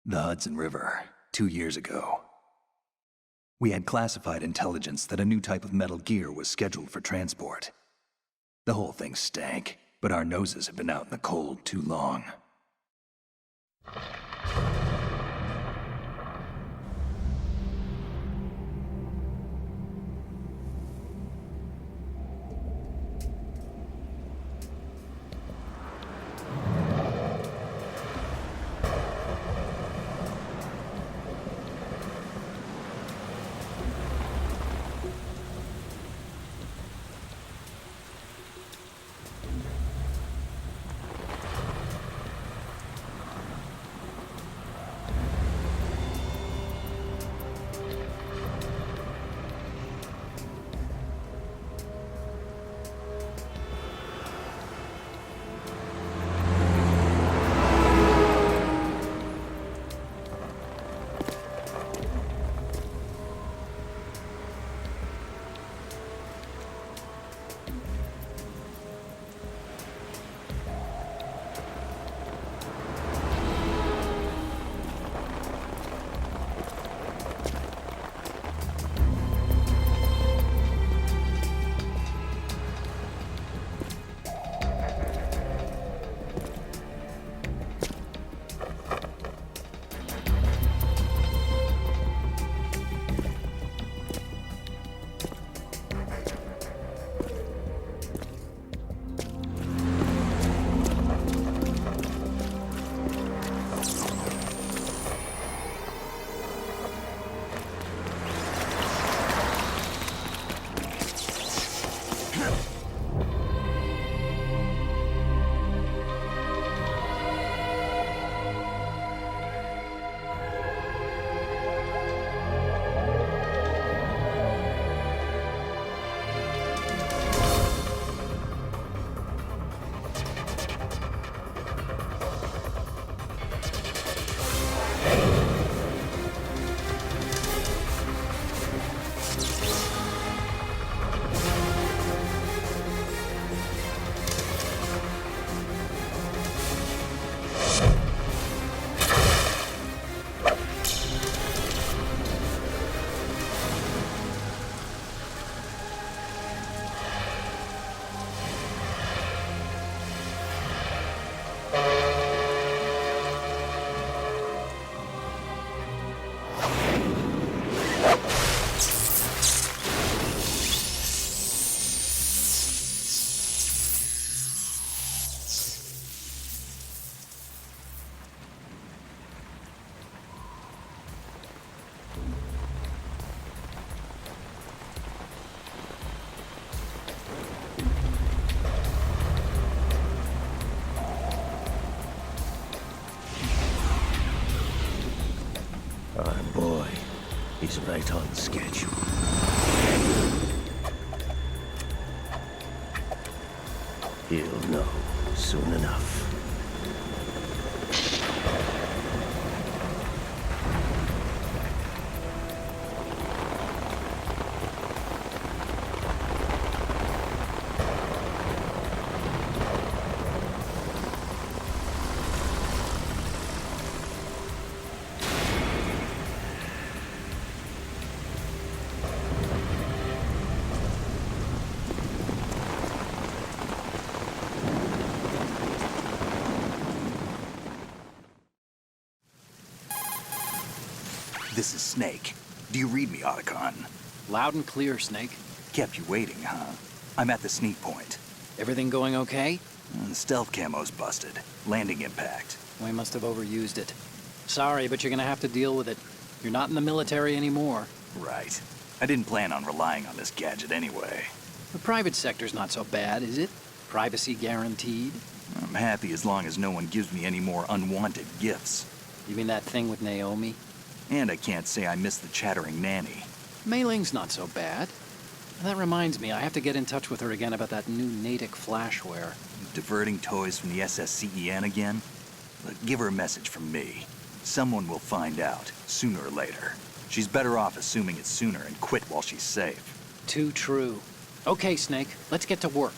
The Hudson River, 2 years ago. We had classified intelligence that a new type of metal gear was scheduled for transport. The whole thing stank, but our noses had been out in the cold too long. Our boy is right on schedule. He'll know soon enough. This is Snake. Do you read me, Otacon? Loud and clear, Snake. Kept you waiting, huh? I'm at the sneak point. Everything going okay? The stealth camo's busted. Landing impact. We must have overused it. Sorry, but you're gonna have to deal with it. You're not in the military anymore. Right. I didn't plan on relying on this gadget anyway. The private sector's not so bad, is it? Privacy guaranteed? I'm happy as long as no one gives me any more unwanted gifts. You mean that thing with Naomi? And I can't say I miss the chattering nanny. Mei Ling's not so bad. That reminds me, I have to get in touch with her again about that new Natick flashware. Diverting toys from the SSCEN again? Look, give her a message from me. Someone will find out, sooner or later. She's better off assuming it sooner and quit while she's safe. Too true. Okay, Snake, let's get to work.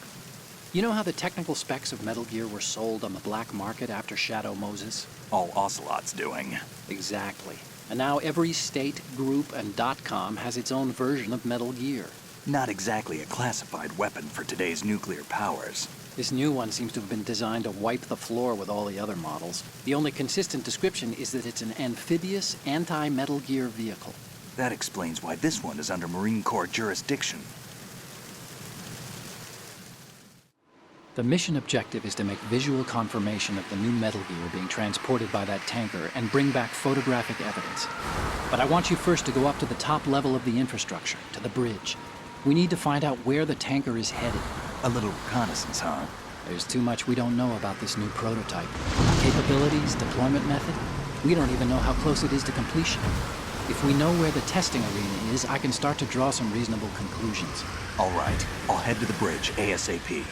You know how the technical specs of Metal Gear were sold on the black market after Shadow Moses? All Ocelot's doing. Exactly. And now every state, group, and .com has its own version of Metal Gear. Not exactly a classified weapon for today's nuclear powers. This new one seems to have been designed to wipe the floor with all the other models. The only consistent description is that it's an amphibious, anti-Metal Gear vehicle. That explains why this one is under Marine Corps jurisdiction. The mission objective is to make visual confirmation of the new Metal Gear being transported by that tanker and bring back photographic evidence. But I want you first to go up to the top level of the infrastructure, to the bridge. We need to find out where the tanker is headed. A little reconnaissance, huh? There's too much we don't know about this new prototype. Capabilities, deployment method. We don't even know how close it is to completion. If we know where the testing arena is, I can start to draw some reasonable conclusions. All right, I'll head to the bridge ASAP.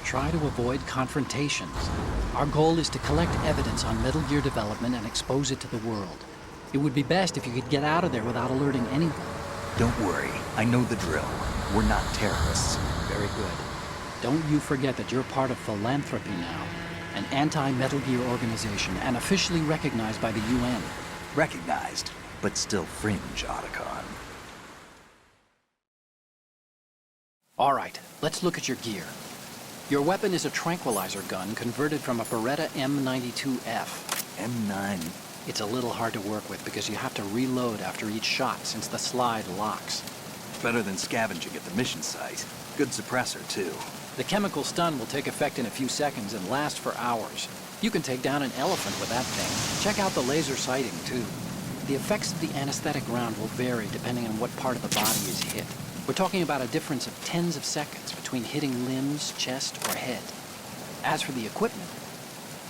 Try to avoid confrontations. Our goal is to collect evidence on Metal Gear development and expose it to the world. It would be best if you could get out of there without alerting anyone. Don't worry, I know the drill. We're not terrorists. Very good. Don't you forget that you're part of Philanthropy now, an anti-Metal Gear organization and officially recognized by the UN. Recognized, but still fringe, Otacon. All right, let's look at your gear. Your weapon is a tranquilizer gun converted from a Beretta M92F. M9. It's a little hard to work with because you have to reload after each shot since the slide locks. Better than scavenging at the mission site. Good suppressor, too. The chemical stun will take effect in a few seconds and last for hours. You can take down an elephant with that thing. Check out the laser sighting, too. The effects of the anesthetic round will vary depending on what part of the body is hit. We're talking about a difference of tens of seconds between hitting limbs, chest, or head. As for the equipment...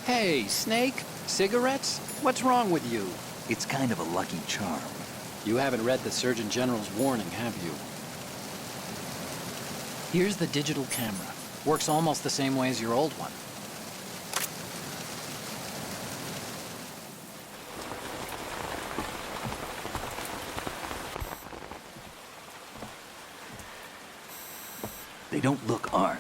Hey, Snake? Cigarettes? What's wrong with you? It's kind of a lucky charm. You haven't read the Surgeon General's warning, have you? Here's the digital camera. Works almost the same way as your old one. They don't look armed.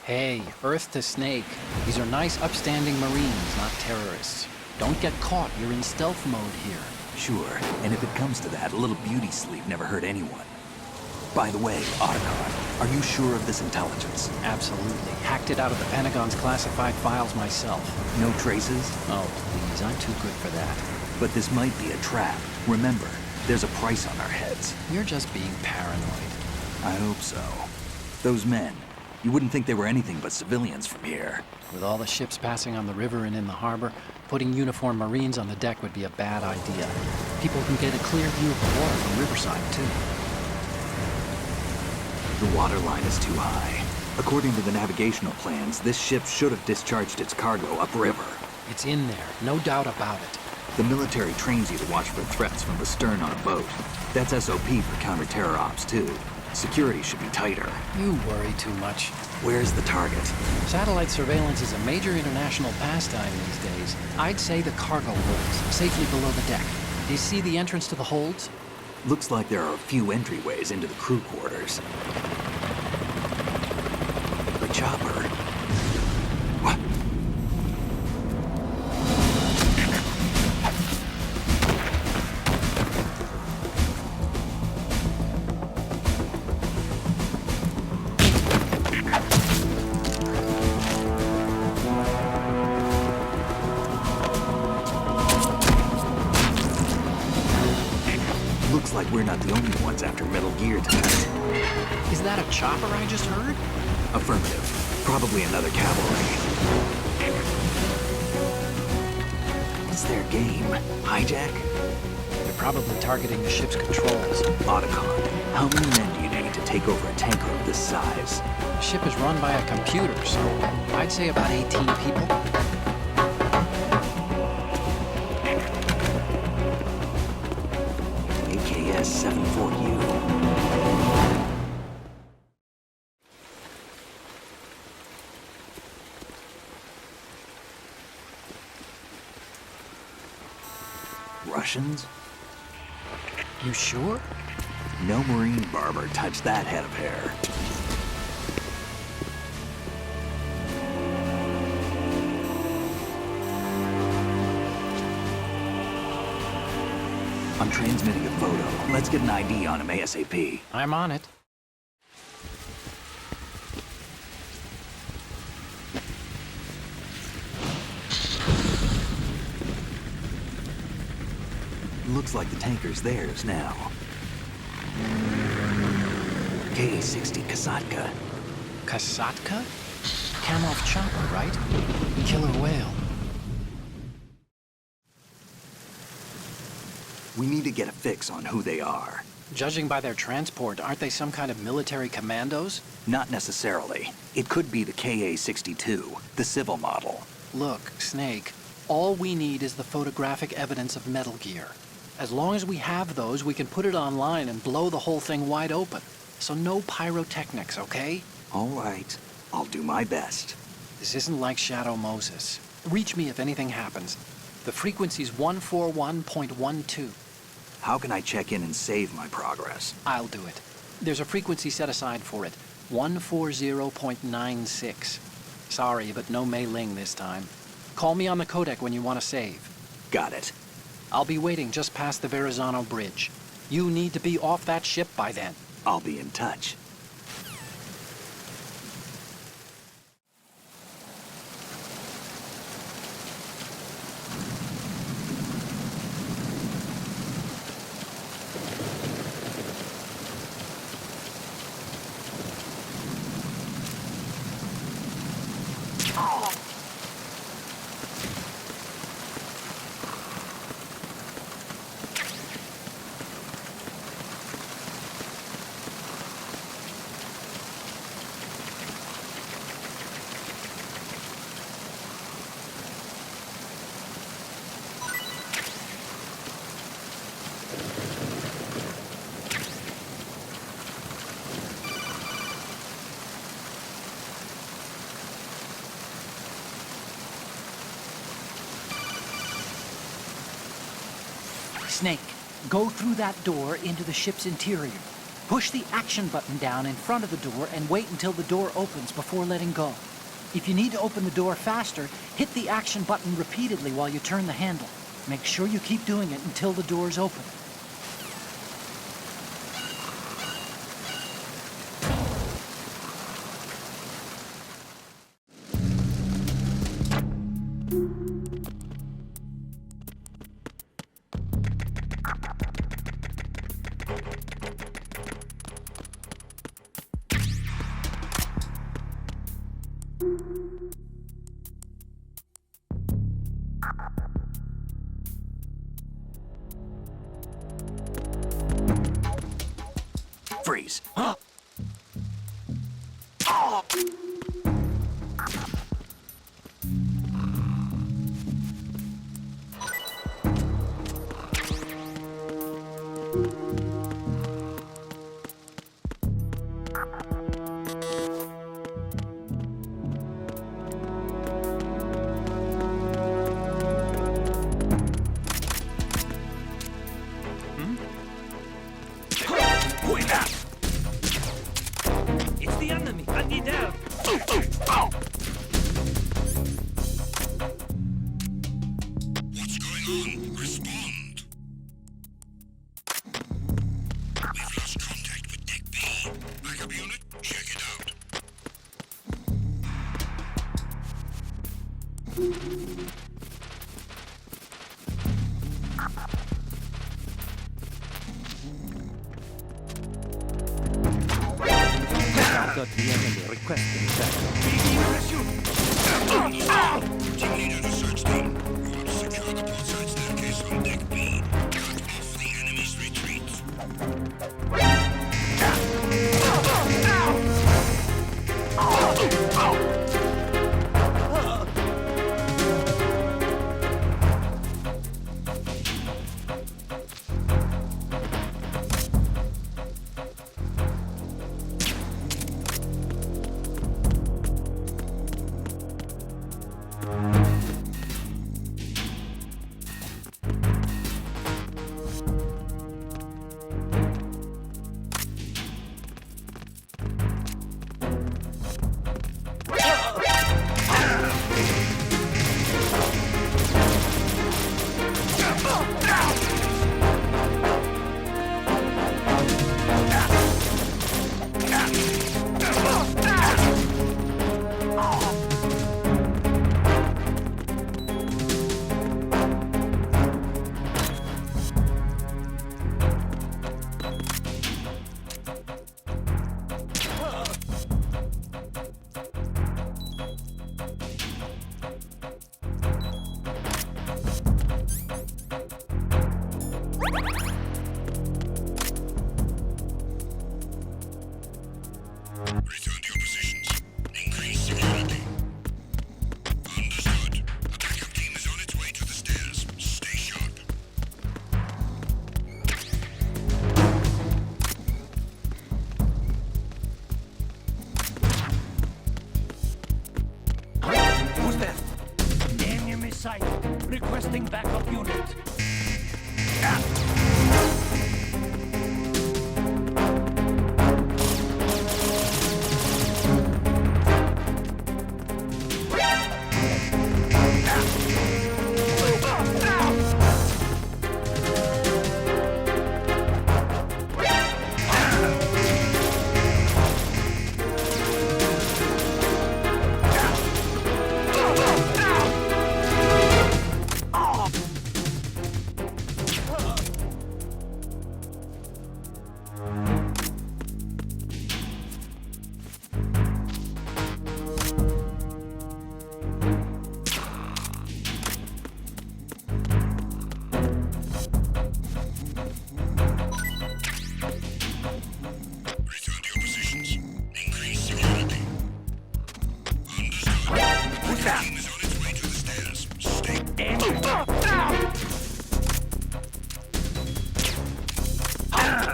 Hey, Earth to Snake. These are nice, upstanding Marines, not terrorists. Don't get caught. You're in stealth mode here. Sure, and if it comes to that, a little beauty sleep never hurt anyone. By the way, Otacon, are you sure of this intelligence? Absolutely. Hacked it out of the Pentagon's classified files myself. No traces? Oh, please, I'm too good for that. But this might be a trap. Remember, there's a price on our heads. You're just being paranoid. I hope so. Those men, you wouldn't think they were anything but civilians from here. With all the ships passing on the river and in the harbor, putting uniformed Marines on the deck would be a bad idea. People can get a clear view of the water from Riverside, too. The water line is too high. According to the navigational plans, this ship should have discharged its cargo upriver. It's in there, no doubt about it. The military trains you to watch for threats from the stern on a boat. That's SOP for counter-terror ops, too. Security should be tighter. You worry too much. Where's the target? Satellite surveillance is a major international pastime these days. I'd say the cargo holds, safely below the deck. Do you see the entrance to the holds? Looks like there are a few entryways into the crew quarters. The chopper. What? Looks like we're not the only ones after Metal Gear tonight. Is that a chopper I just heard? Affirmative. Probably another cavalry. What's their game? Hijack? They're probably targeting the ship's controls. Otacon, how many men do you need to take over a tanker of this size? The ship is run by a computer, so I'd say about 18 people. AKS 74U. Russians? You sure? No Marine barber touched that head of hair. I'm transmitting a photo. Let's get an ID on him ASAP. I'm on it. Looks like the tanker's theirs now. KA-60 Kasatka. Kasatka? Kamov chopper, right? Killer whale. We need to get a fix on who they are. Judging by their transport, aren't they some kind of military commandos? Not necessarily. It could be the KA-62, the civil model. Look, Snake, all we need is the photographic evidence of Metal Gear. As long as we have those, we can put it online and blow the whole thing wide open. So no pyrotechnics, okay? All right. I'll do my best. This isn't like Shadow Moses. Reach me if anything happens. The frequency's 141.12. How can I check in and save my progress? I'll do it. There's a frequency set aside for it. 140.96. Sorry, but no Mei Ling this time. Call me on the codec when you want to save. Got it. I'll be waiting just past the Verrazano Bridge. You need to be off that ship by then. I'll be in touch. Snake, go through that door into the ship's interior. Push the action button down in front of the door and wait until the door opens before letting go. If you need to open the door faster, hit the action button repeatedly while you turn the handle. Make sure you keep doing it until the door's open. Freeze. It's the enemy! I need help! What's going on? Respond! We've lost contact with Deck B. Backup unit, check it out. Got the enemy requesting backup. Team leader to search team. You are to secure the portside staircase on Deck B. Cut off the enemy's retreat. Return to your positions. Increase security. Understood. A backup team is on its way to the stairs. Stay sharp. Who's there? Enemy sight. Requesting backup unit. Return to your positions. Increase security. Understood. Who's that? Team is on its way to the stairs. Stay.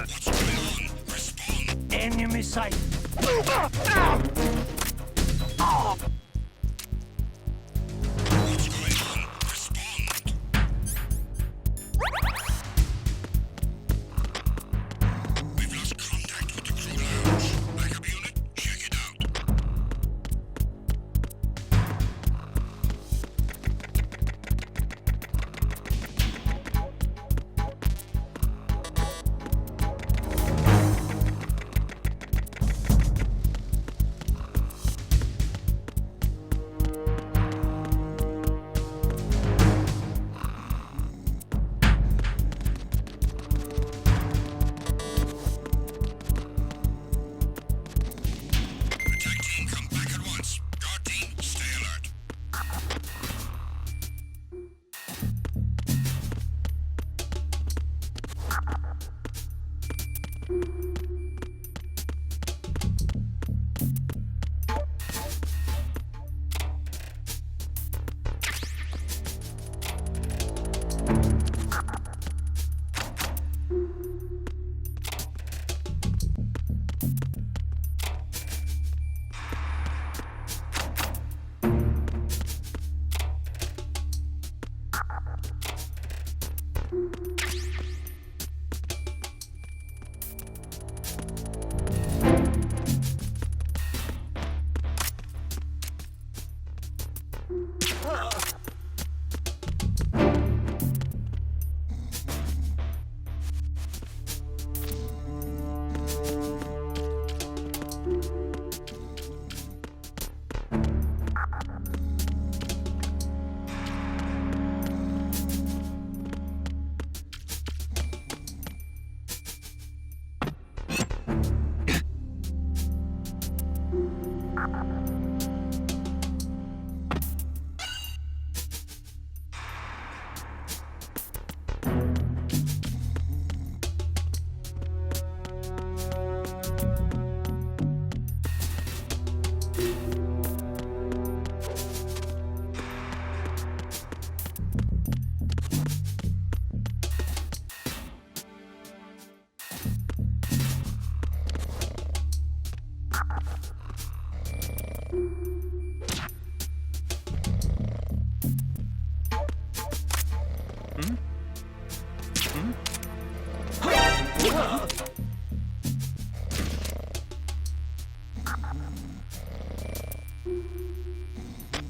What's going on? Respond. Enemy sight. What's going on? Respond. We've lost contact with the crew lounge. Backup unit, check it out. Attack team, come back at once. Guard team, stay alert.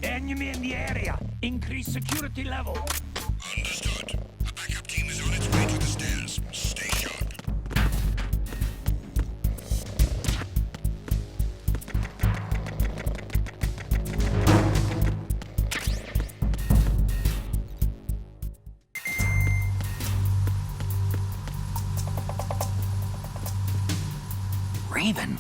Enemy in the area. Increase security level. Understood. A backup team is on its way to the stairs. Stay sharp. Raven?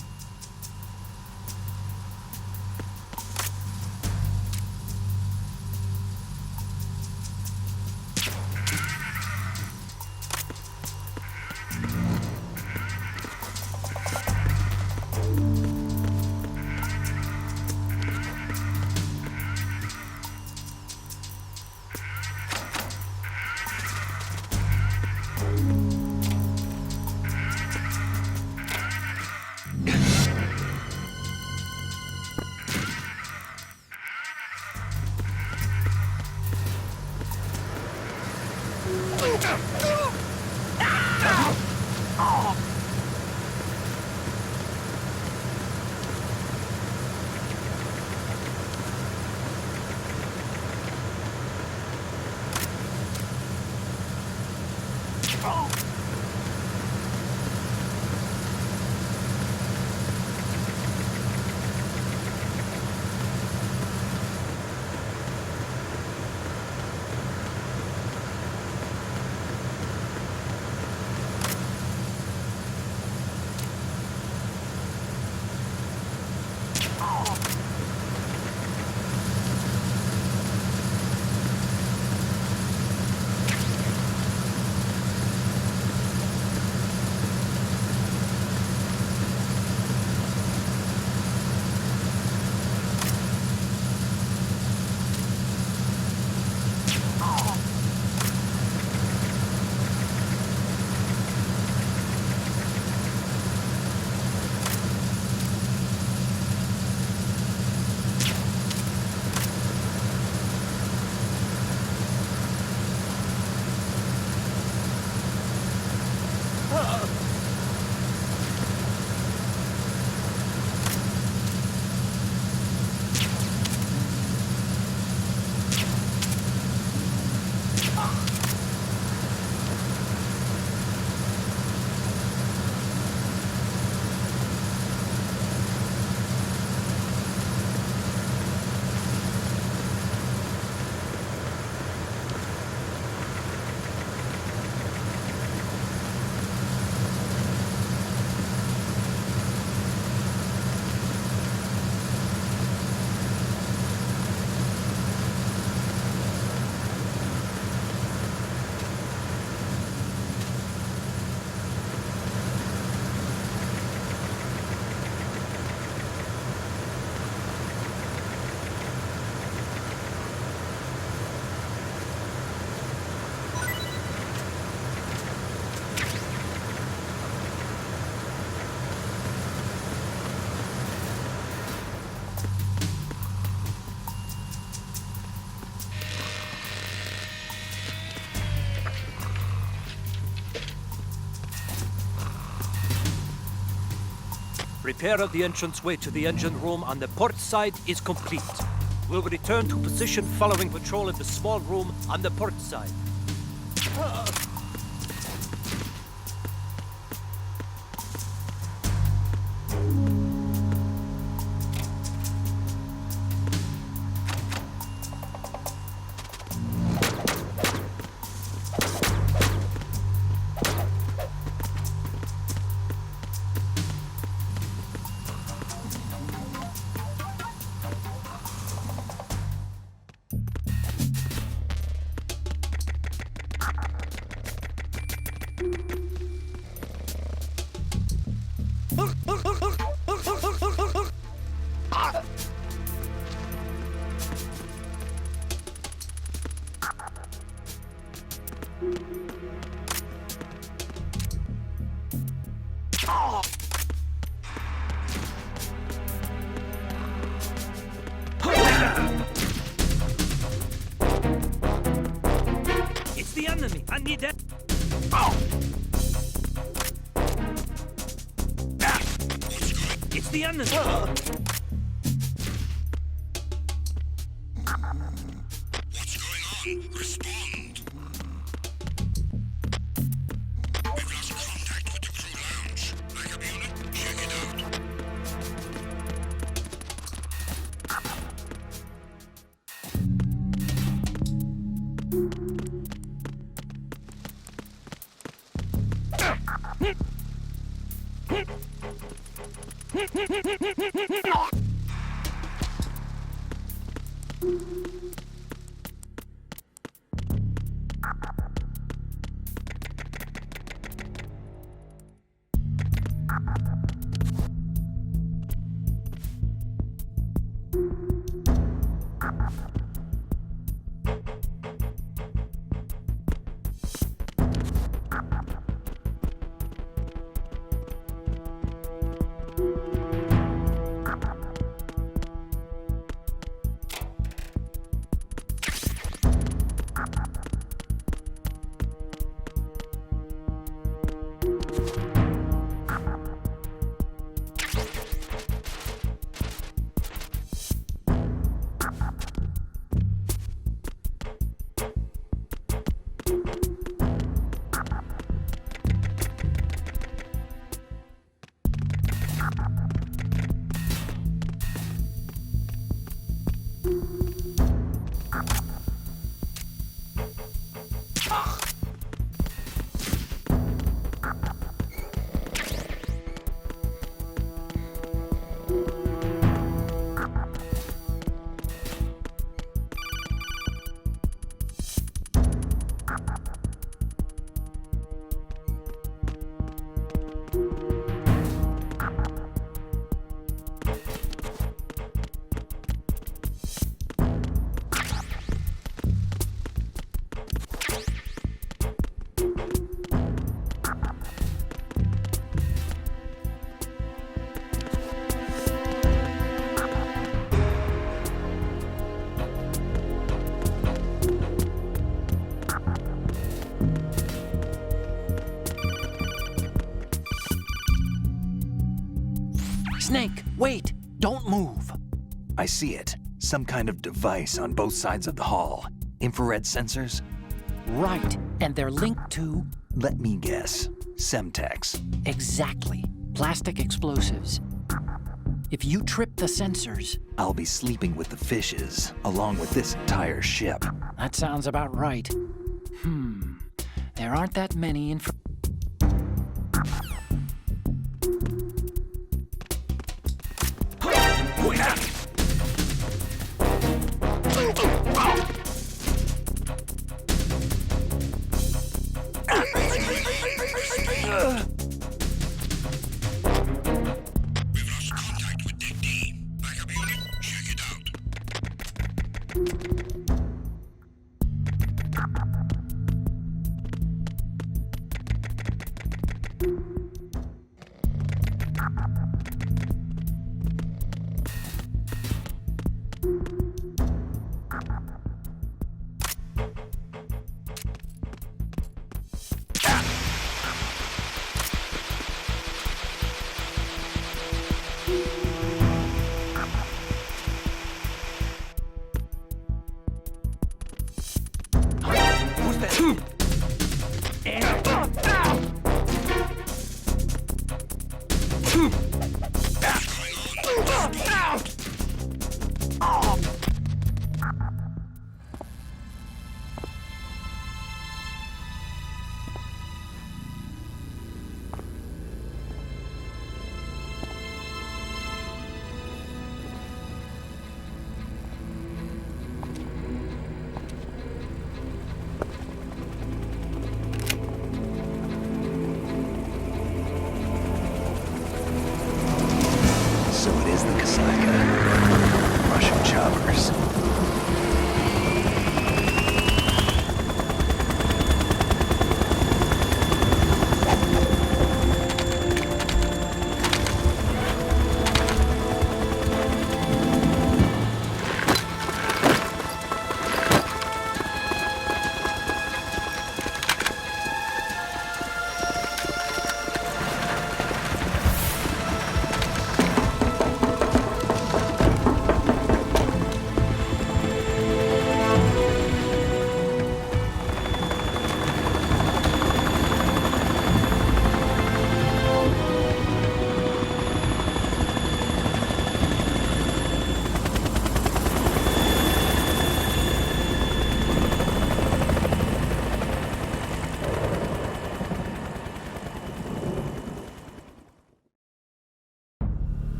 Repair of the entranceway to the engine room on the port side is complete. We'll return to position following patrol in the small room on the port side. It's the enemy. I need that. It's the enemy. What's going on? Respond. We've lost contact with the crew lounge. Backup unit, check it out. Snake, wait! Don't move! I see it. Some kind of device on both sides of the hall. Infrared sensors? Right, and they're linked to... Let me guess. Semtex. Exactly. Plastic explosives. If you trip the sensors... I'll be sleeping with the fishes, along with this entire ship. That sounds about right. There aren't that many in... We've lost contact with Deck D. Backup unit, check it out. So it is the Kasaka. Russian choppers.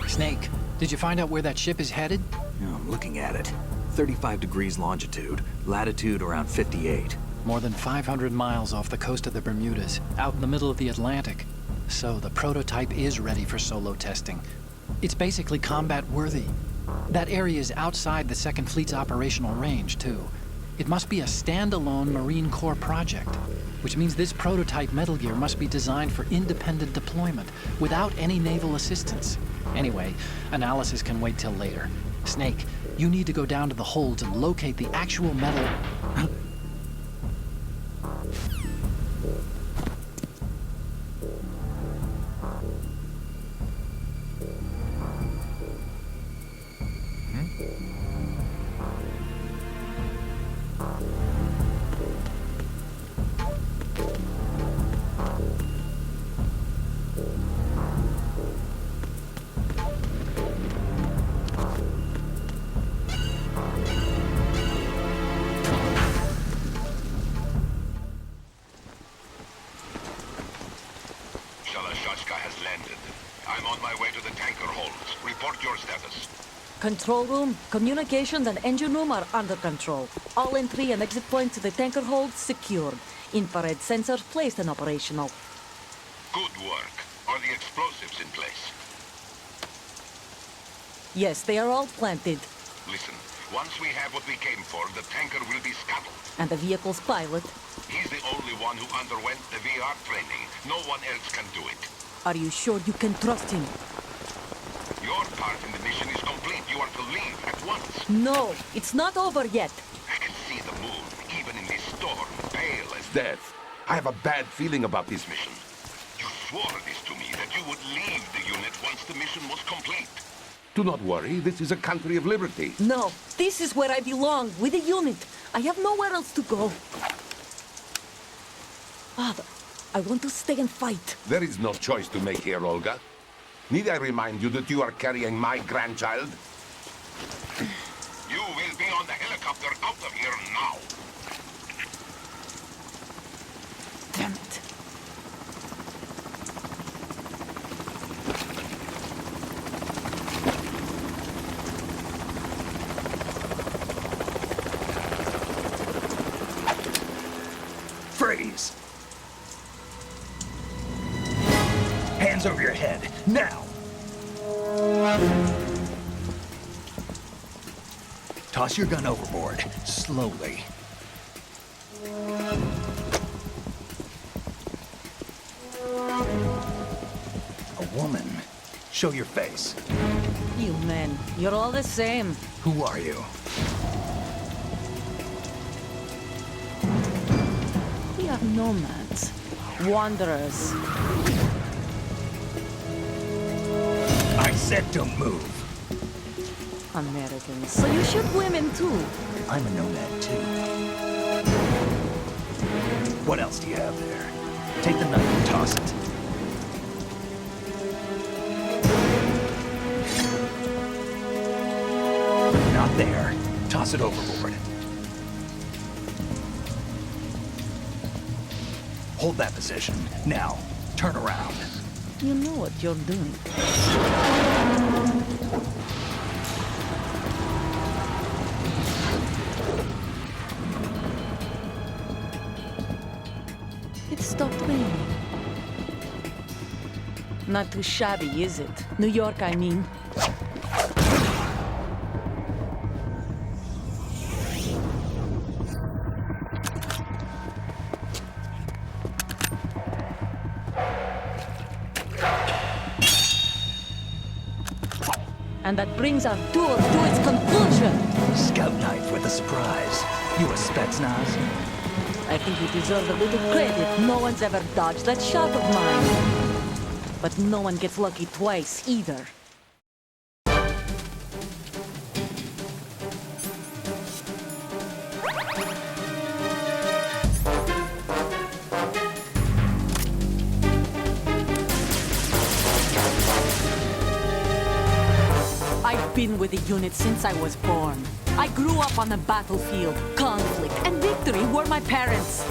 Snake, did you find out where that ship is headed? Yeah, I'm looking at it. 35 degrees longitude, latitude around 58. More than 500 miles off the coast of the Bermudas, out in the middle of the Atlantic. So the prototype is ready for solo testing. It's basically combat-worthy. That area is outside the Second Fleet's operational range, too. It must be a standalone Marine Corps project, which means this prototype Metal Gear must be designed for independent deployment, without any naval assistance. Anyway, analysis can wait till later. Snake, you need to go down to the holds and locate the actual metal... Shalashaska has landed. I'm on my way to the tanker holds. Report your status. Control room, communications, and engine room are under control. All entry and exit points to the tanker hold secured. Infrared sensors placed and operational. Good work. Are the explosives in place? Yes, they are all planted. Listen, once we have what we came for, the tanker will be scuttled. And the vehicle's pilot. He's the only one who underwent the VR training. No one else can do it. Are you sure you can trust him? Your part in the mission is complete. You are to leave at once. No, it's not over yet. I can see the moon, even in this storm, pale as death. I have a bad feeling about this mission. You swore this to me, that you would leave the unit once the mission was complete. Do not worry, this is a country of liberty. No, this is where I belong, with the unit. I have nowhere else to go. Father, I want to stay and fight. There is no choice to make here, Olga. Need I remind you that you are carrying my grandchild? You will be on the helicopter out of here now. Damn it. Freeze! Hands over your head, now! Toss your gun overboard, slowly. A woman. Show your face. You men, you're all the same. Who are you? We are nomads. Wanderers. Said don't move. Americans. So you shoot women too. I'm a nomad too. What else do you have there? Take the knife and toss it. Not there. Toss it overboard. Hold that position. Now, turn around. You know what you're doing. It stopped raining. Not too shabby, is it? New York, I mean. And that brings our tour to its conclusion. Scout knife with a surprise. You a Spetsnaz? I think you deserve a little credit. No one's ever dodged that shot of mine. But no one gets lucky twice, either. I've been with the unit since I was born. I grew up on the battlefield. Conflict and victory were my parents.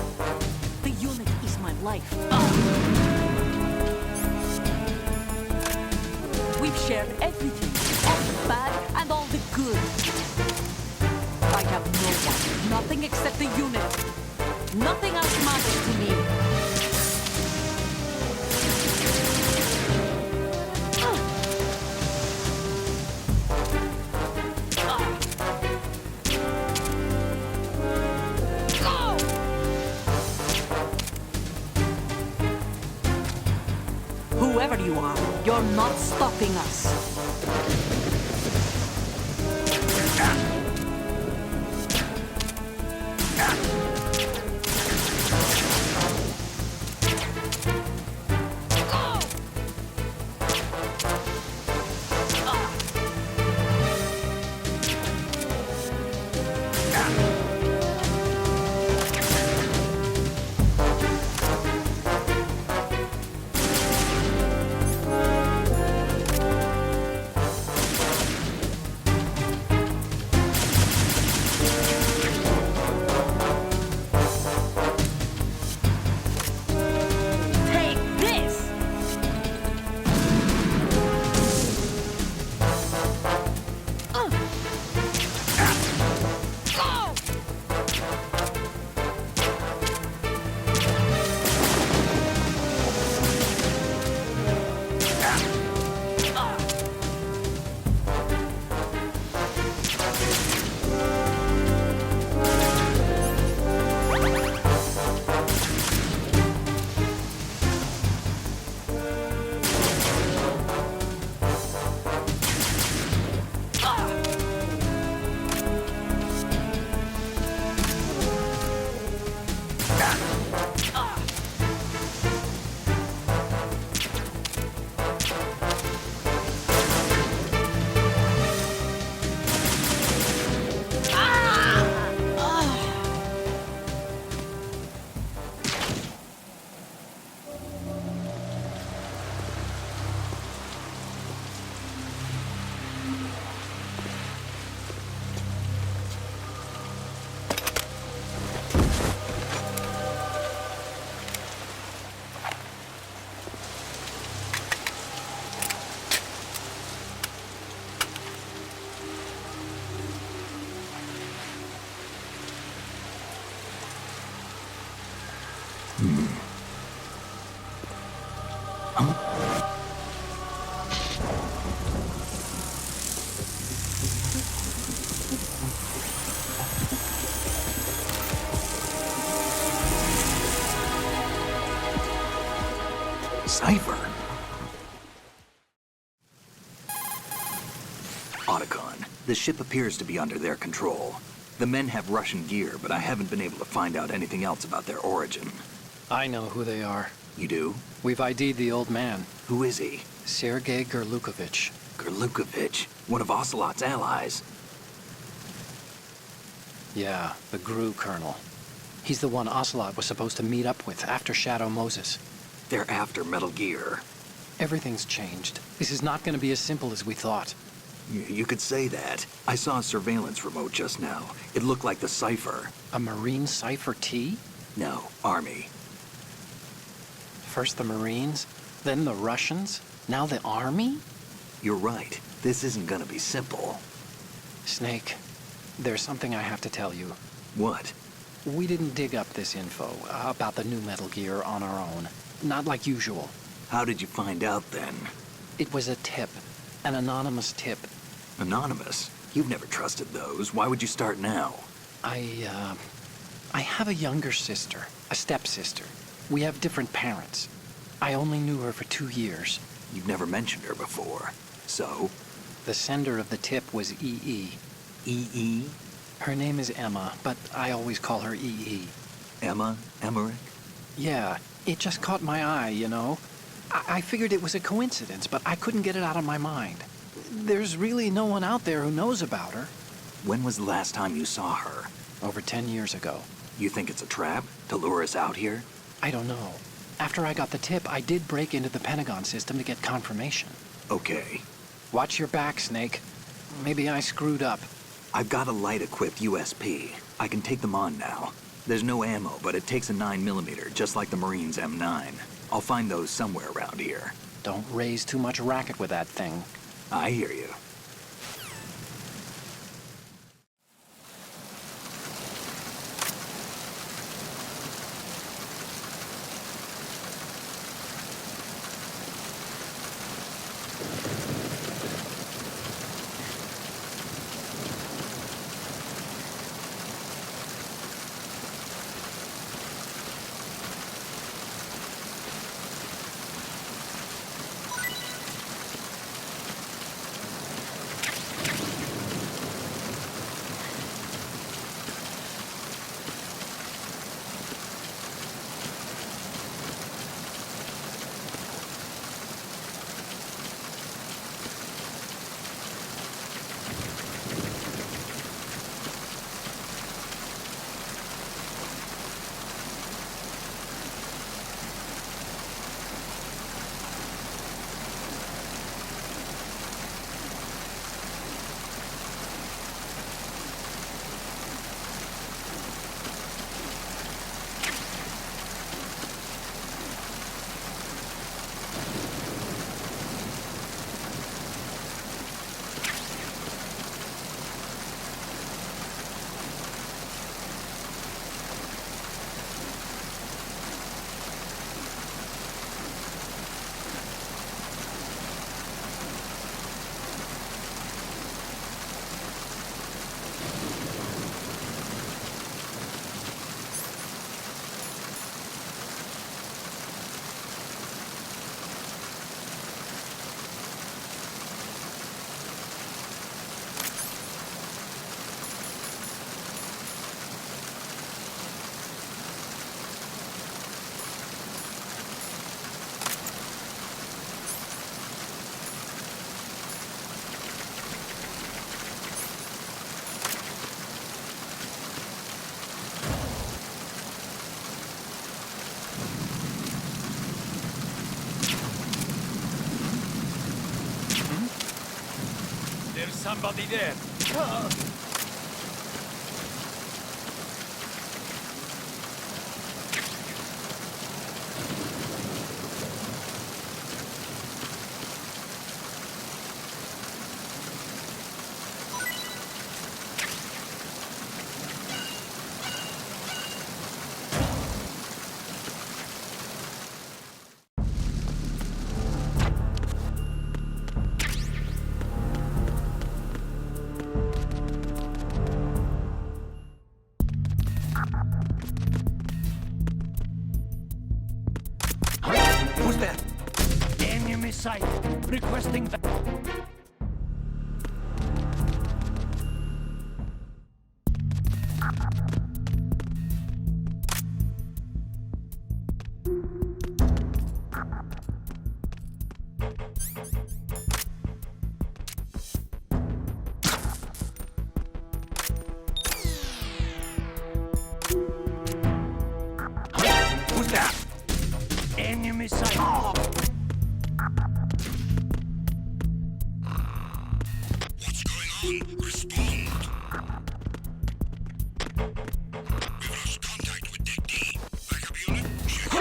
The unit is my life. We've shared everything, all the bad and all the good. I have no one, nothing except the unit. Nothing else matters to me. Whoever you are, you're not stopping us. Cipher. Otacon, the ship appears to be under their control. The men have Russian gear, but I haven't been able to find out anything else about their origin. I know who they are. You do? We've ID'd the old man, Who is he? Sergei Gerlukovich. Gerlukovich, one of Ocelot's allies. Yeah, the GRU colonel. He's the one Ocelot was supposed to meet up with after Shadow Moses. They're after Metal Gear. Everything's changed. This is not going to be as simple as we thought. You could say that. I saw a surveillance remote just now. It looked like the Cypher. A Marine Cypher T? No, Army. First the Marines, then the Russians, now the Army? You're right. This isn't gonna be simple. Snake, there's something I have to tell you. What? We didn't dig up this info about the new Metal Gear on our own. Not like usual. How did you find out then? It was a tip. An anonymous tip. Anonymous? You've never trusted those. Why would you start now? I have a younger sister, a stepsister. We have different parents. I only knew her for 2 years. You've never mentioned her before. So? The sender of the tip was EE. EE? Her name is Emma, but I always call her EE. Emma? Emmerich? Yeah, it just caught my eye, you know? I figured it was a coincidence, but I couldn't get it out of my mind. There's really no one out there who knows about her. When was the last time you saw her? Over 10 years ago. You think it's a trap? To lure us out here? I don't know. After I got the tip, I did break into the Pentagon system to get confirmation. Okay. Watch your back, Snake. Maybe I screwed up. I've got a light-equipped USP. I can take them on now. There's no ammo, but it takes a 9mm, just like the Marines' M9. I'll find those somewhere around here. Don't raise too much racket with that thing. I hear you. There's somebody there. Who's there? Enemy sight. Requesting. his sight. What's going on? Respond. We've lost contact with Deck D. Backup unit, check.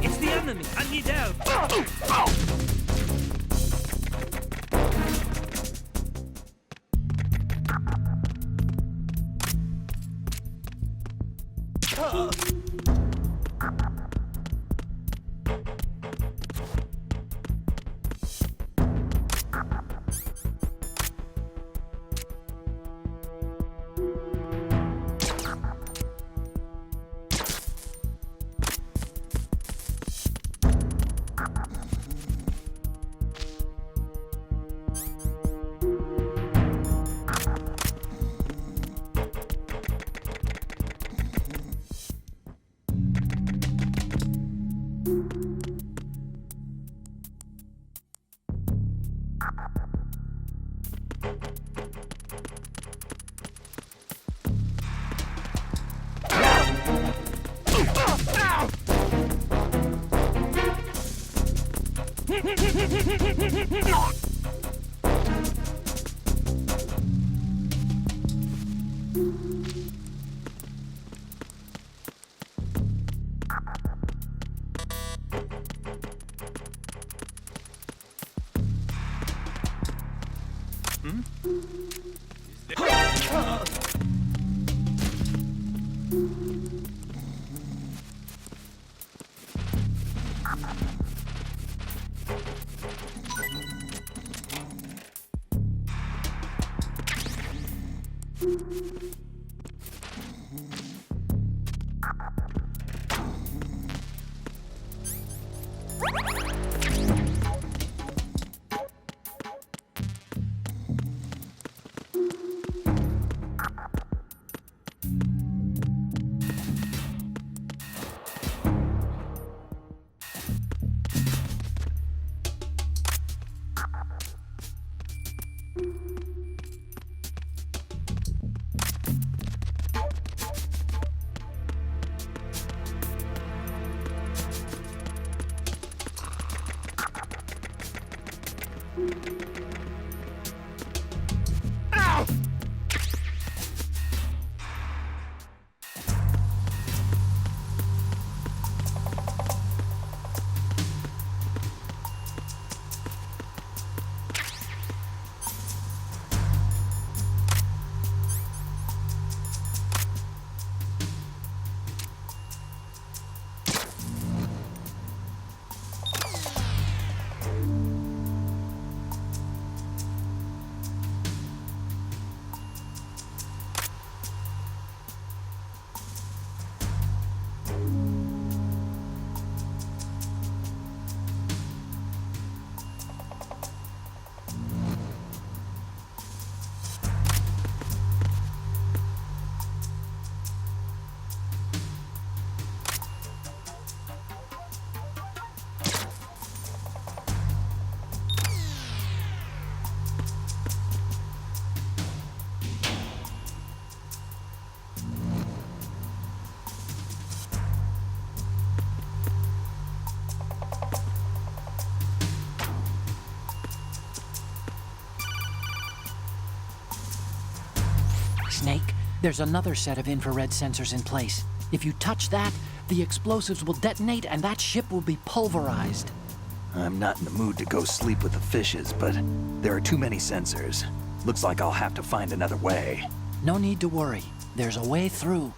It's the enemy. I need help. Snake, there's another set of infrared sensors in place. If you touch that, the explosives will detonate and that ship will be pulverized. I'm not in the mood to go sleep with the fishes, but there are too many sensors. Looks like I'll have to find another way. No need to worry. There's a way through.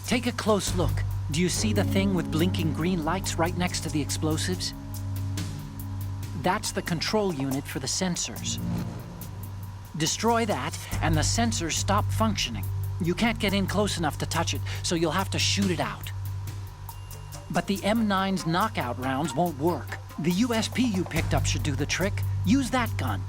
Take a close look. Do you see the thing with blinking green lights right next to the explosives? That's the control unit for the sensors. Destroy that, and the sensors stop functioning. You can't get in close enough to touch it, so you'll have to shoot it out. But the M9's knockout rounds won't work. The USP you picked up should do the trick. Use that gun.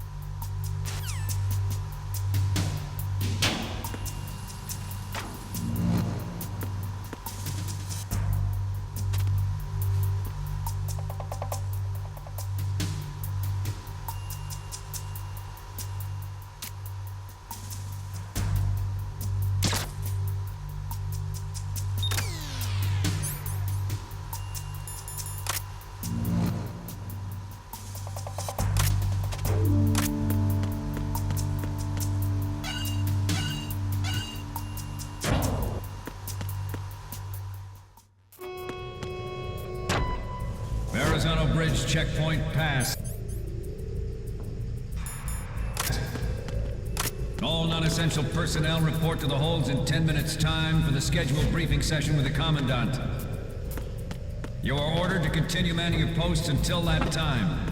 Verrazano Bridge checkpoint passed. All non-essential personnel report to the holds in 10 minutes' time for the scheduled briefing session with the Commandant. You are ordered to continue manning your posts until that time.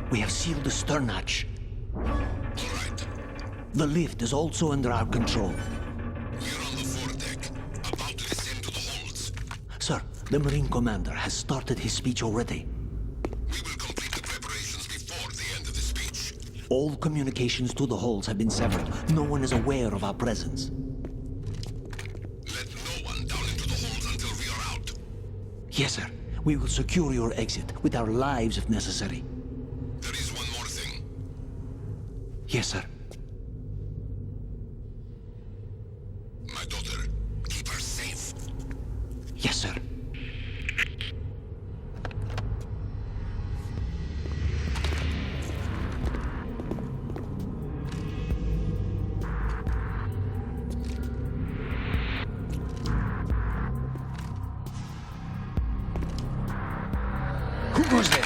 We have sealed the stern hatch. All right. The lift is also under our control. We're on the foredeck, about to descend to the holds. Sir, the Marine Commander has started his speech already. We will complete the preparations before the end of the speech. All communications to the holds have been severed. No one is aware of our presence. Let no one down into the holds until we are out. Yes, sir. We will secure your exit with our lives if necessary. There is one more thing. Yes, sir. My daughter, keep her safe. Yes, sir. Who goes there?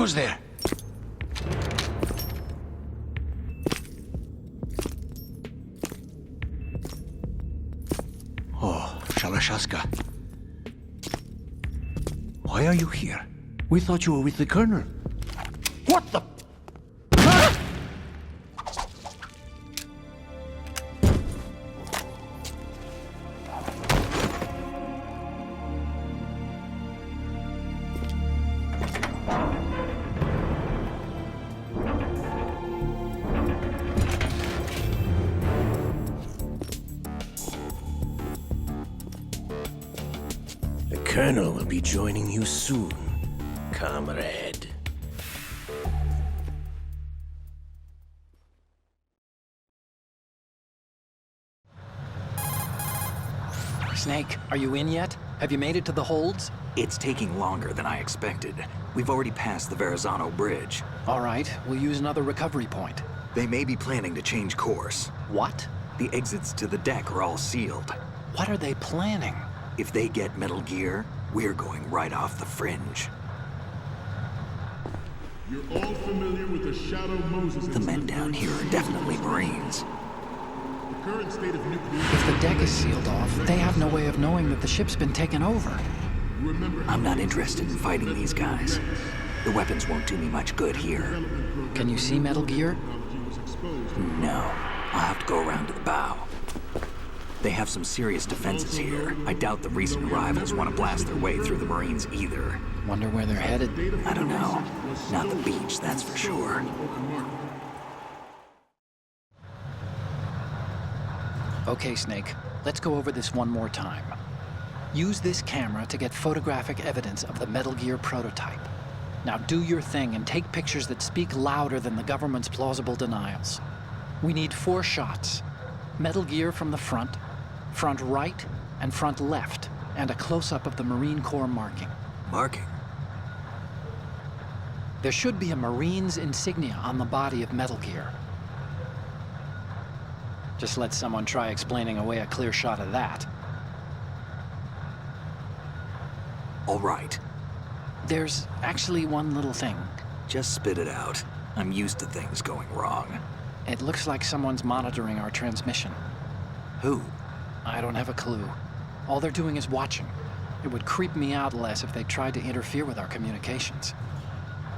goes there? Oh, Shalashaska. Why are you here? We thought you were with the Colonel. What the? The Colonel will be joining you soon, comrade. Snake, are you in yet? Have you made it to the holds? It's taking longer than I expected. We've already passed the Verrazano Bridge. All right, we'll use another recovery point. They may be planning to change course. What? The exits to the deck are all sealed. What are they planning? If they get Metal Gear, we're going right off the fringe. You're all familiar with the Shadow Moses. The men down here are definitely Marines. The current state of nuclear... If the deck is sealed off, they have no way of knowing that the ship's been taken over. I'm not interested in fighting these guys. The weapons won't do me much good here. Can you see Metal Gear? No. I'll have to go around to the bow. They have some serious defenses here. I doubt the recent arrivals want to blast their way through the Marines either. Wonder where they're headed? I don't know. Not the beach, that's for sure. Okay, Snake. Let's go over this one more time. Use this camera to get photographic evidence of the Metal Gear prototype. Now do your thing and take pictures that speak louder than the government's plausible denials. We need 4 shots. Metal Gear from the front right, and front left, and a close-up of the Marine Corps marking. Marking? There should be a Marine's insignia on the body of Metal Gear. Just let someone try explaining away a clear shot of that. All right. There's actually one little thing. Just spit it out. I'm used to things going wrong. It looks like someone's monitoring our transmission. Who? I don't have a clue. All they're doing is watching. It would creep me out less if they tried to interfere with our communications.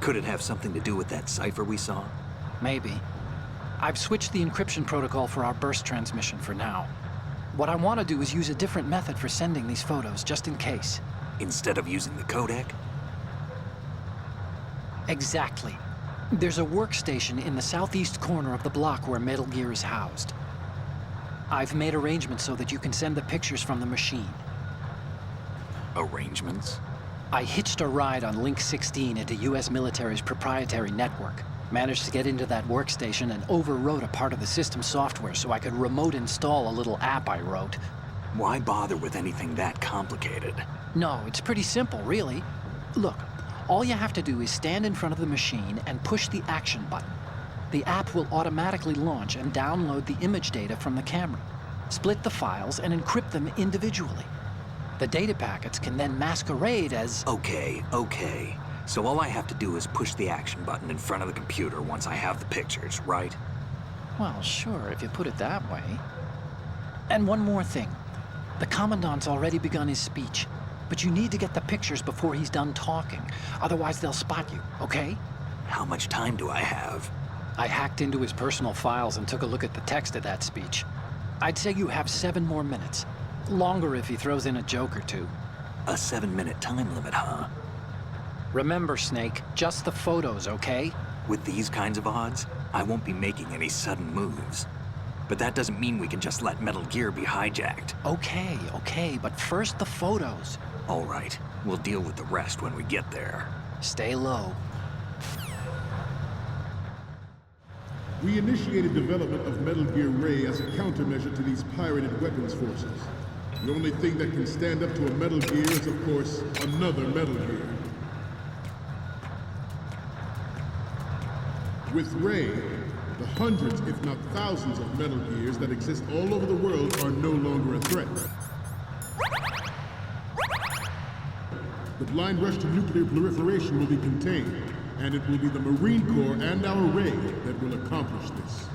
Could it have something to do with that cipher we saw? Maybe. I've switched the encryption protocol for our burst transmission for now. What I want to do is use a different method for sending these photos, just in case. Instead of using the codec? Exactly. There's a workstation in the southeast corner of the block where Metal Gear is housed. I've made arrangements so that you can send the pictures from the machine. Arrangements? I hitched a ride on Link 16 into US military's proprietary network. Managed to get into that workstation and overwrote a part of the system software so I could remote install a little app I wrote. Why bother with anything that complicated? No, it's pretty simple, really. Look, all you have to do is stand in front of the machine and push the action button. The app will automatically launch and download the image data from the camera, split the files, and encrypt them individually. The data packets can then masquerade as... Okay. So all I have to do is push the action button in front of the computer once I have the pictures, right? Well, sure, if you put it that way. And one more thing. The Commandant's already begun his speech, but you need to get the pictures before he's done talking. Otherwise, they'll spot you, okay? How much time do I have? I hacked into his personal files and took a look at the text of that speech. I'd say you have 7 more minutes. Longer if he throws in a joke or two. A 7-minute time limit, huh? Remember, Snake, just the photos, okay? With these kinds of odds, I won't be making any sudden moves. But that doesn't mean we can just let Metal Gear be hijacked. Okay, but first the photos. All right, we'll deal with the rest when we get there. Stay low. We initiated development of Metal Gear Ray as a countermeasure to these pirated weapons forces. The only thing that can stand up to a Metal Gear is, of course, another Metal Gear. With Ray, the hundreds, if not thousands, of Metal Gears that exist all over the world are no longer a threat. The blind rush to nuclear proliferation will be contained. And it will be the Marine Corps and our Ray that will accomplish this.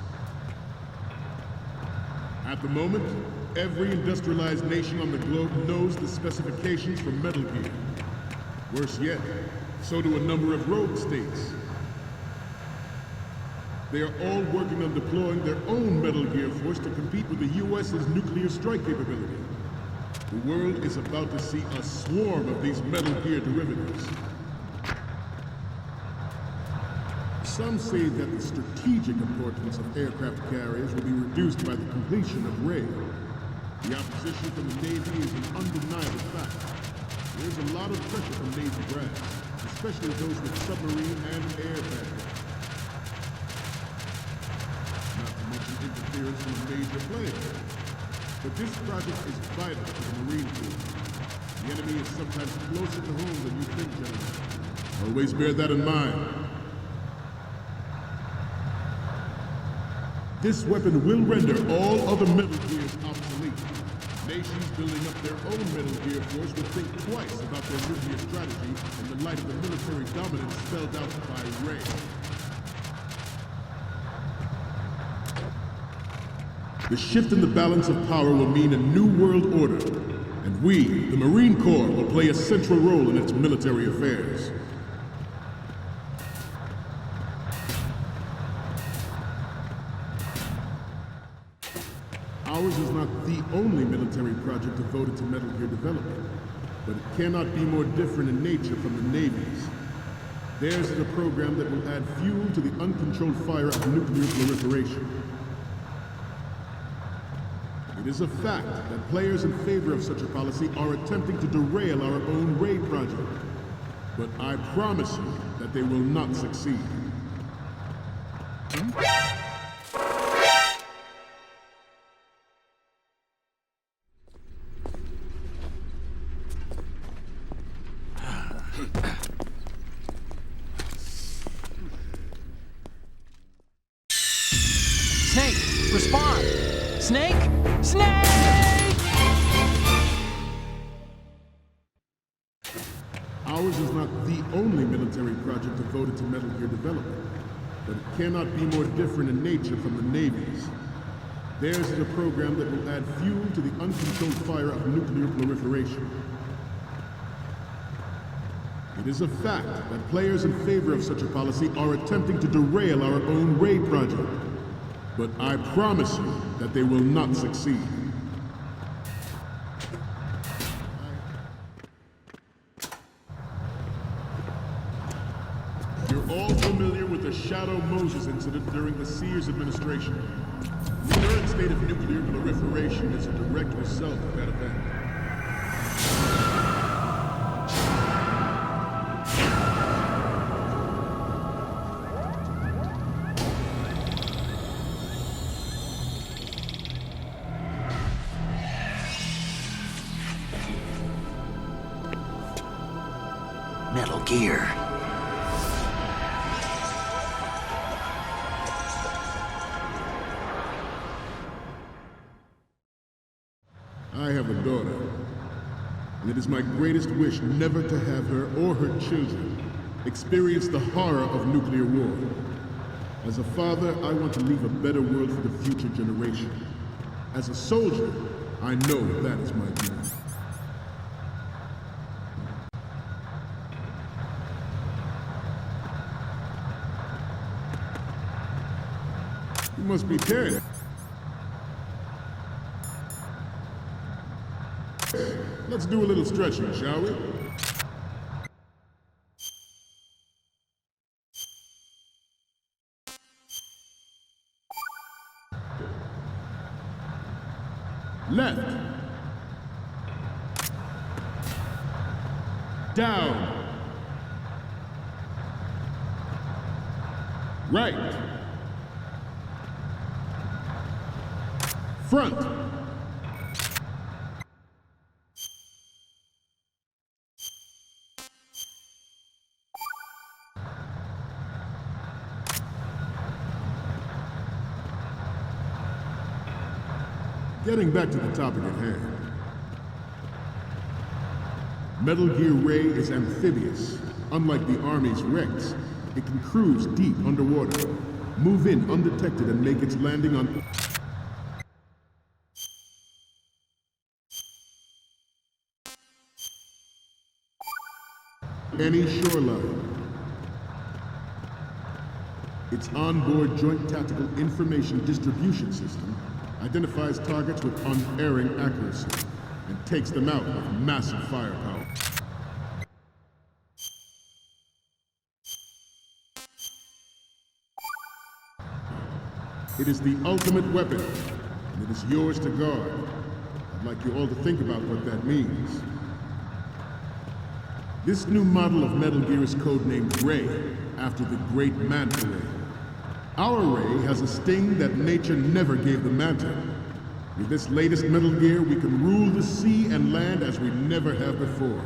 At the moment, every industrialized nation on the globe knows the specifications for Metal Gear. Worse yet, so do a number of rogue states. They are all working on deploying their own Metal Gear force to compete with the US's nuclear strike capability. The world is about to see a swarm of these Metal Gear derivatives. Some say that the strategic importance of aircraft carriers will be reduced by the completion of Ray. The opposition from the Navy is an undeniable fact. There's a lot of pressure from Navy brass, especially those with submarine and air baggage. Not to mention interference from a major player. But this project is vital to the Marine Corps. The enemy is sometimes closer to home than you think, gentlemen. Always bear that in mind. This weapon will render all other Metal Gears obsolete. Nations building up their own Metal Gear force will think twice about their nuclear strategy in the light of the military dominance spelled out by Ray. The shift in the balance of power will mean a new world order, and we, the Marine Corps, will play a central role in its military affairs. Ours is not the only military project devoted to Metal Gear development, but it cannot be more different in nature from the Navy's. Theirs is a program that will add fuel to the uncontrolled fire of nuclear proliferation. It is a fact that players in favor of such a policy are attempting to derail our own Ray project, but I promise you that they will not succeed. Snake, respond! Snake? Snake! Ours is not the only military project devoted to Metal Gear development, but it cannot be more different in nature from the Navy's. Theirs is a program that will add fuel to the uncontrolled fire of nuclear proliferation. It is a fact that players in favor of such a policy are attempting to derail our own Ray project, but I promise you that they will not succeed. You're all familiar with the Shadow Moses incident during the Sears administration. The current state of nuclear proliferation is a direct result of that event. Metal Gear. I have a daughter, and it is my greatest wish never to have her or her children experience the horror of nuclear war. As a father, I want to leave a better world for the future generation. As a soldier, I know that is my duty. You must be dead. Let's do a little stretching, shall we? Left. Down. Right. Front. Getting back to the topic at hand. Metal Gear Ray is amphibious, unlike the Army's Rex. It can cruise deep underwater, move in undetected, and make its landing on any shoreline. Its onboard Joint Tactical Information Distribution System identifies targets with unerring accuracy and takes them out with massive firepower. It is the ultimate weapon, and it is yours to guard. I'd like you all to think about what that means. This new model of Metal Gear is codenamed Ray, after the great Manta Ray. Our Ray has a sting that nature never gave the Manta. With this latest Metal Gear, we can rule the sea and land as we never have before.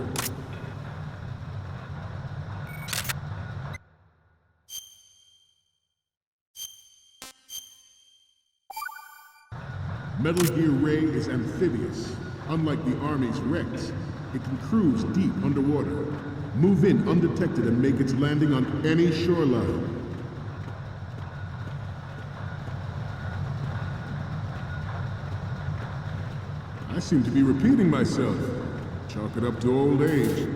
Metal Gear Ray is amphibious. Unlike the Army's Rex, it can cruise deep underwater, move in undetected, and make its landing on any shoreline. I seem to be repeating myself. Chalk it up to old age.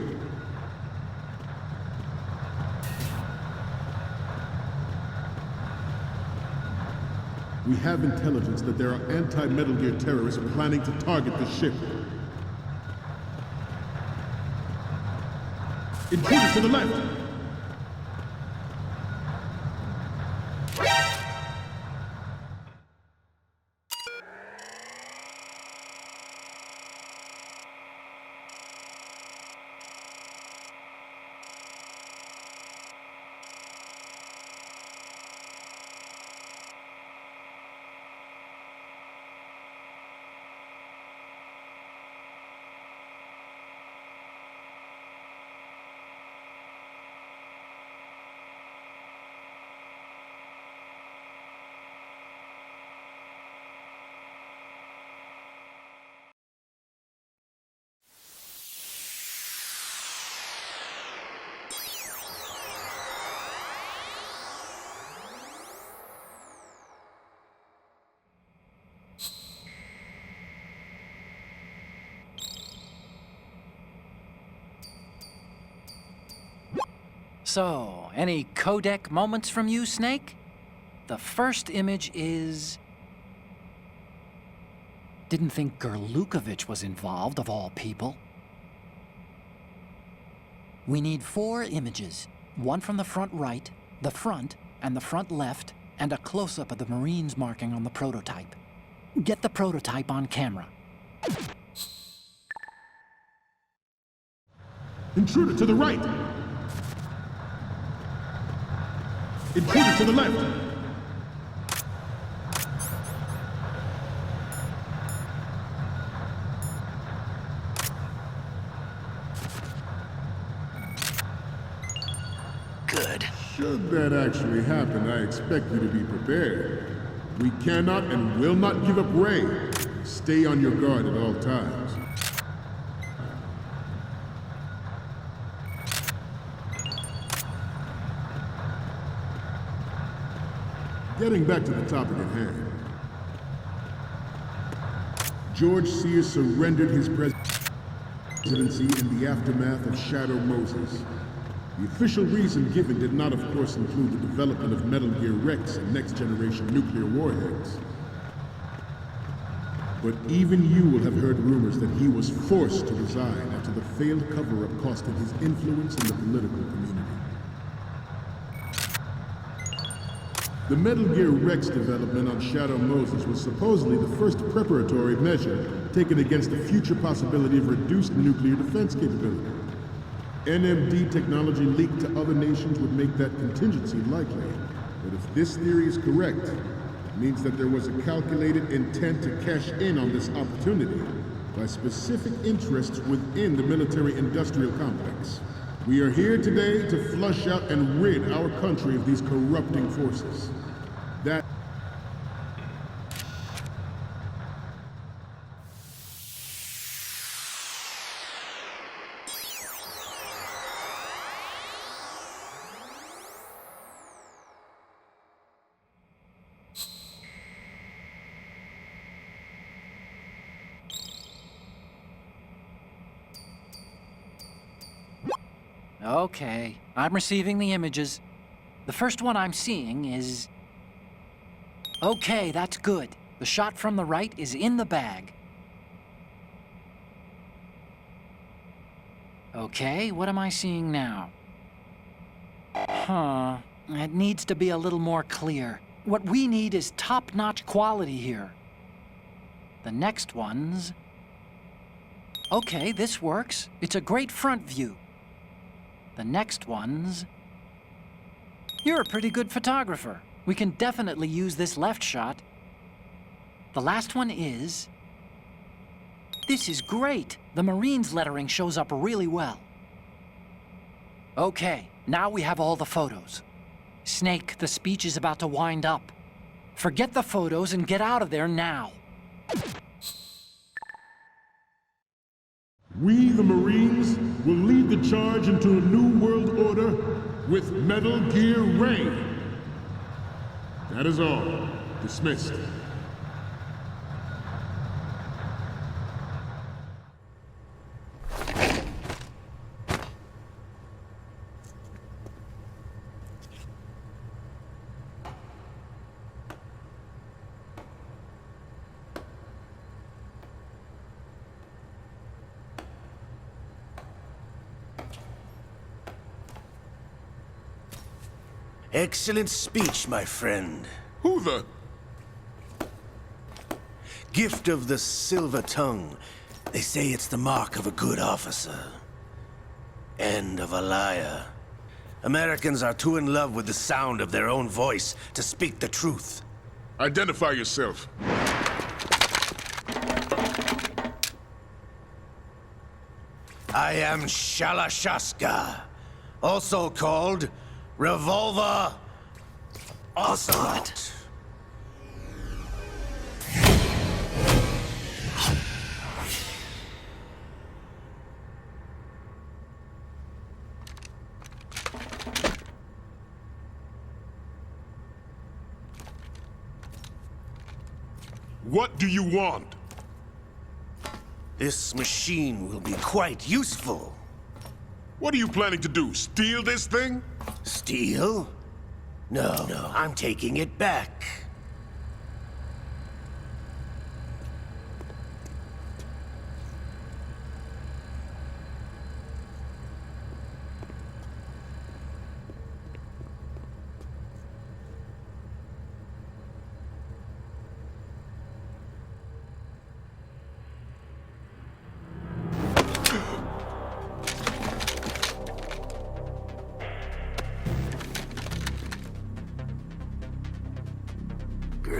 We have intelligence that there are anti-Metal Gear terrorists planning to target the ship. Intruders to the left! So, any codec moments from you, Snake? The first image is... Didn't think Gerlukovich was involved, of all people. We need 4 images. One from the front right, the front, and the front left, and a close-up of the Marines marking on the prototype. Get the prototype on camera. Intruder to the right! Intruder to the left! Good. Should that actually happen, I expect you to be prepared. We cannot and will not give up Ray. Stay on your guard at all times. Getting back to the topic at hand. George Sears surrendered his presidency in the aftermath of Shadow Moses. The official reason given did not, of course, include the development of Metal Gear Rex and next-generation nuclear warheads. But even you will have heard rumors that he was forced to resign after the failed cover-up cost him his influence in the political community. The Metal Gear Rex development on Shadow Moses was supposedly the first preparatory measure taken against the future possibility of reduced nuclear defense capability. NMD technology leaked to other nations would make that contingency likely. But if this theory is correct, it means that there was a calculated intent to cash in on this opportunity by specific interests within the military-industrial complex. We are here today to flush out and rid our country of these corrupting forces. That Okay, I'm receiving the images. The first one I'm seeing is... Okay, that's good. The shot from the right is in the bag. Okay, what am I seeing now? Huh, it needs to be a little more clear. What we need is top-notch quality here. The next one's... Okay, this works. It's a great front view. The next one's... You're a pretty good photographer. We can definitely use this left shot. The last one is... This is great. The Marines lettering shows up really well. Okay, now we have all the photos. Snake, the speech is about to wind up. Forget the photos and get out of there now. We, the Marines, will lead the charge into a new world order with Metal Gear Ray. That is all. Dismissed. Excellent speech, my friend. Who the... Gift of the silver tongue. They say it's the mark of a good officer. And of a liar. Americans are too in love with the sound of their own voice to speak the truth. Identify yourself. I am Shalashaska, also called Revolver Ocelot. What do you want? This machine will be quite useful. What are you planning to do? Steal this thing? Steal? No, I'm taking it back.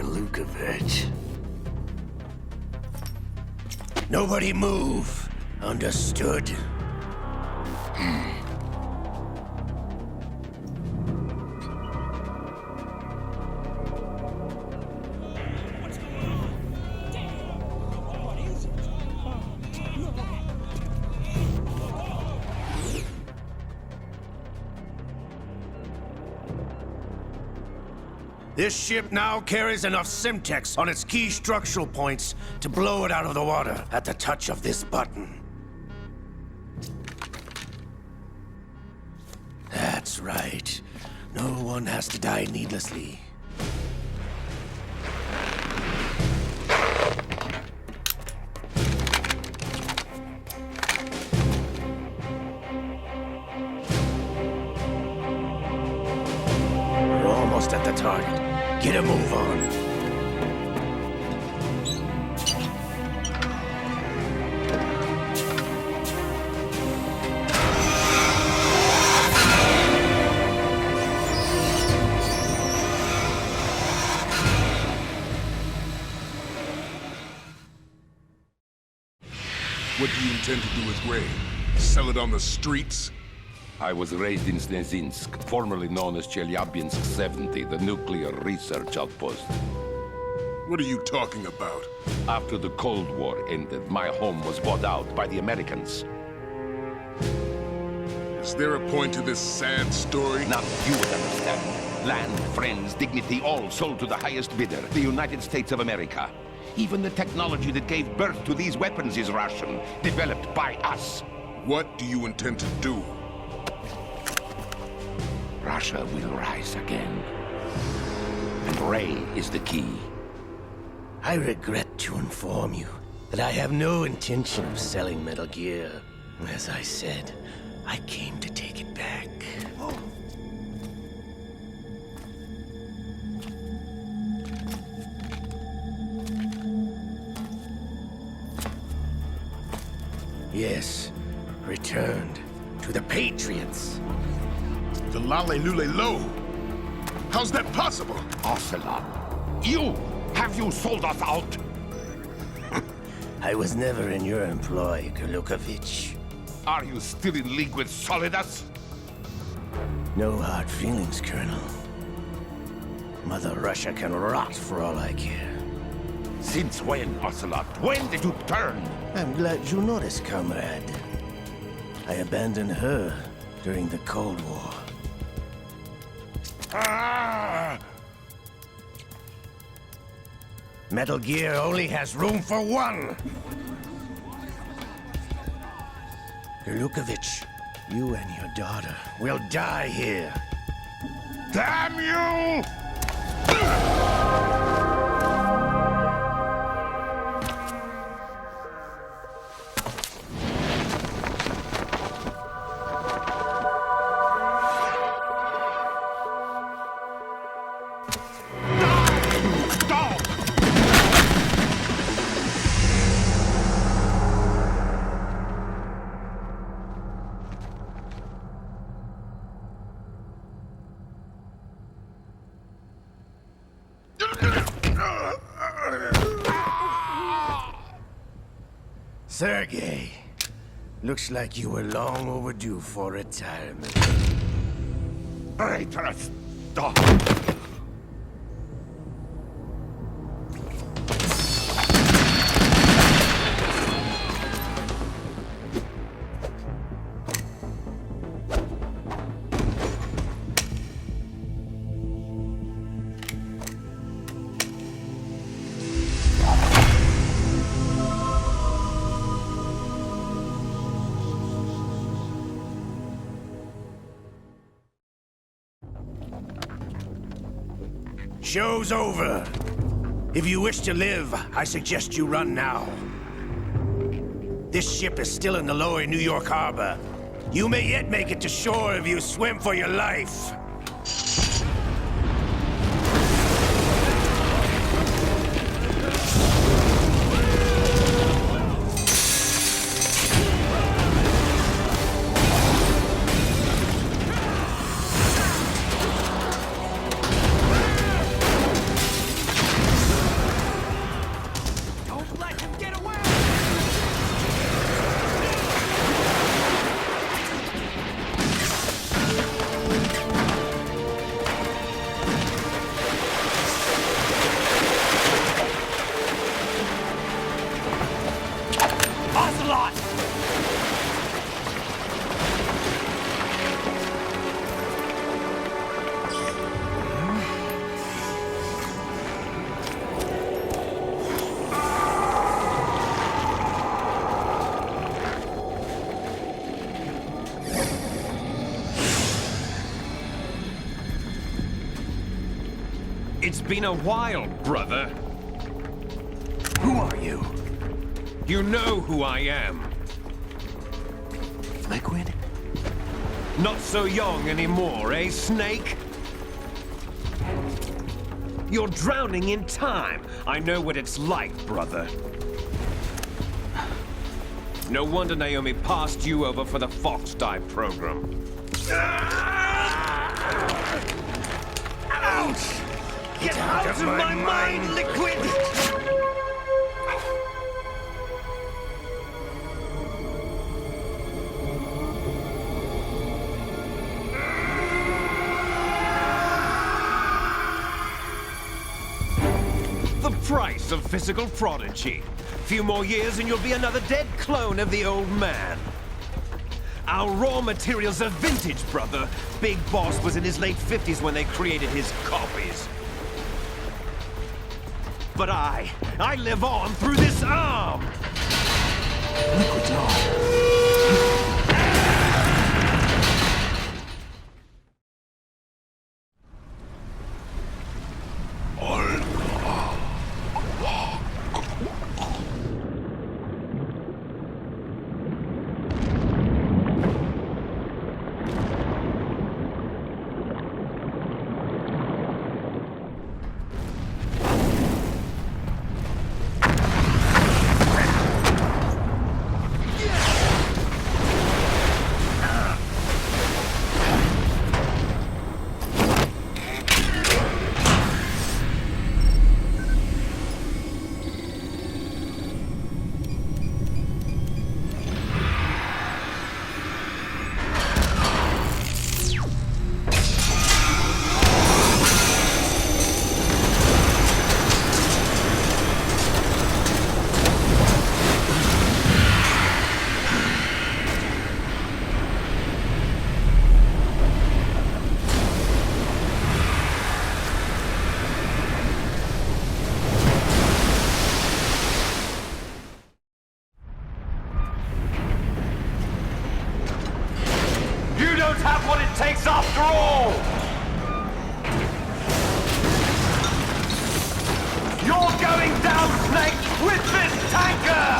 Lukovich. Nobody move. Understood? This ship now carries enough Simtex on its key structural points to blow it out of the water at the touch of this button. That's right. No one has to die needlessly. We're almost at the target. Get a move on. What do you intend to do with Ray? Sell it on the streets? I was raised in Snezinsk, formerly known as Chelyabinsk 70, the nuclear research outpost. What are you talking about? After the Cold War ended, my home was bought out by the Americans. Is there a point to this sad story? Not you would understand. Land, friends, dignity, all sold to the highest bidder, the United States of America. Even the technology that gave birth to these weapons is Russian, developed by us. What do you intend to do? Russia will rise again. And Ray is the key. I regret to inform you that I have no intention of selling Metal Gear. As I said, I came to take it back. Yes, returned to the Patriots. The Lale Lule Lo. How's that possible? Ocelot, have you sold us out? I was never in your employ, Gurlukovich. Are you still in league with Solidus? No hard feelings, Colonel. Mother Russia can rot for all I care. Since when, Ocelot? When did you turn? I'm glad you noticed, comrade. I abandoned her during the Cold War. Ah! Metal Gear only has room for one! Gurlukovich, you and your daughter will die here. Damn you! Sergei, looks like you were long overdue for retirement. Traitorous dog! Show's over. If you wish to live, I suggest you run now. This ship is still in the lower New York harbor. You may yet make it to shore if you swim for your life. It's been a while, brother. Who are you? You know who I am. Liquid? Not so young anymore, eh, Snake? You're drowning in time. I know what it's like, brother. No wonder Naomi passed you over for the Fox Die program. Ouch! Get out of my mind, Liquid! The price of physical prodigy. Few more years and you'll be another dead clone of the old man. Our raw materials are vintage, brother. Big Boss was in his late 50s when they created his copies. But I live on through this arm! Liquid's on. takes after all! You're going down, Snake, with this tanker!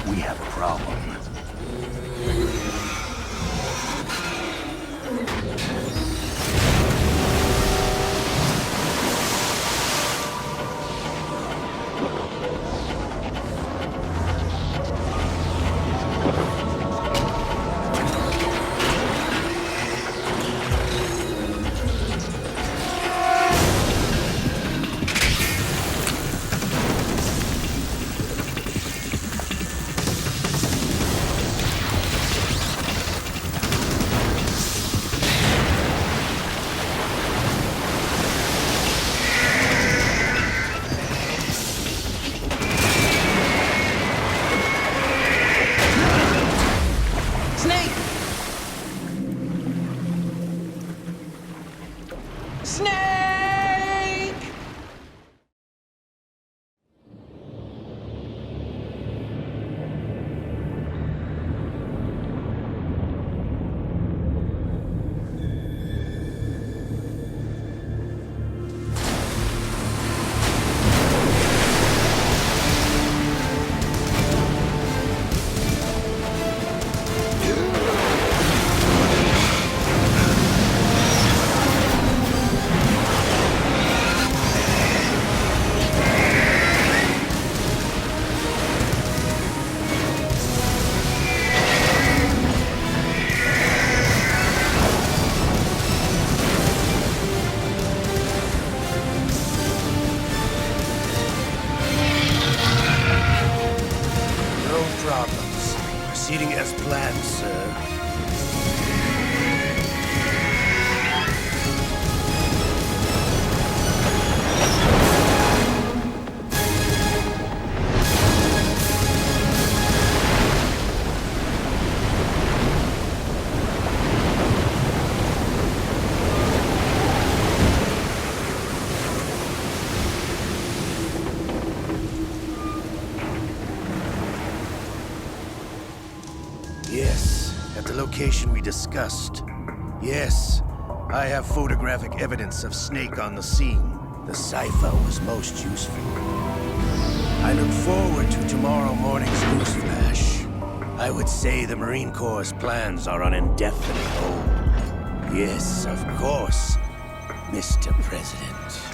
We have a problem. Proceeding as planned, sir. Yes, at the location we discussed. Yes, I have photographic evidence of Snake on the scene. The cipher was most useful. I look forward to tomorrow morning's newsflash. I would say the Marine Corps' plans are on indefinite hold. Yes, of course, Mr. President.